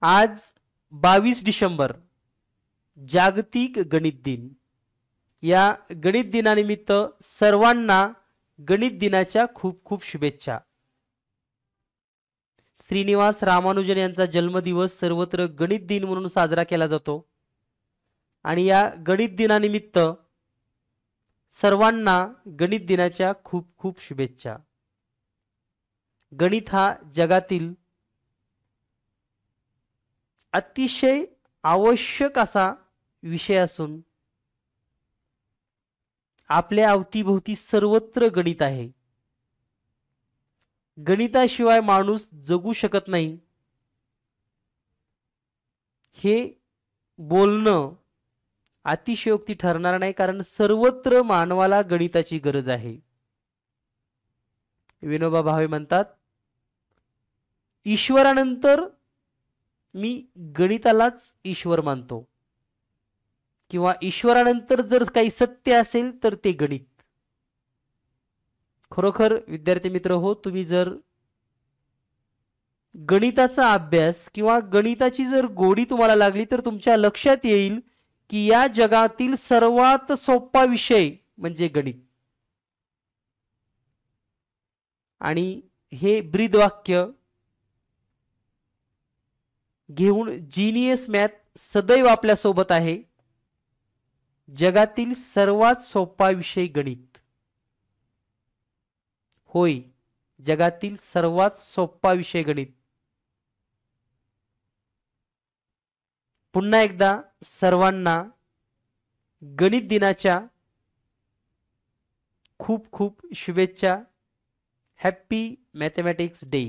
आज 22 डिसेंबर जागतिक गणित दिन। या गणित दिनानिमित्त सर्वांना गणित दिनाच्या खूप खूप शुभेच्छा। श्रीनिवास रामानुजन यांचा जन्मदिवस सर्वत्र गणित दिन म्हणून साजरा केला जातो आणि या गणित दिनानिमित्त सर्वांना गणित दिनाच्या खूप खूप शुभेच्छा। गणित हा जगातील अतिशय आवश्यक असा विषय असून आपल्या अवतीभोवती सर्वत्र गणित आहे। गणिताशिवाय माणूस जगू शकत नाही हे बोलणं अतिशयोक्ती ठरणार नाही, कारण सर्वत्र मानवाला गणिताची गरज आहे। विनोबा भावे म्हणतात, ईश्वरानंतर मी गणितालाच ईश्वर मानतो, किंवा ईश्वरानंतर जर काही सत्य असेल तर ते गणित। खरोखर विद्यार्थी मित्र हो, तुम्ही जर गणिताचा अभ्यास किंवा गणिताची जर गोडी तुम्हाला लागली तर तुमच्या लक्षात येईल की या जगातील सर्वात सोपा विषय म्हणजे गणित। आणि हे ब्रीदवाक्य घेऊन जीनियस मॅथ सदैव आपल्या सोबत आहे। जगातील सर्वात सोपा विषय गणित होय, जगातील सर्वात सोपा विषय गणित। पुन्हा एकदा सर्वांना गणित दिनाच्या खूप खूप शुभेच्छा। Happy mathematics day.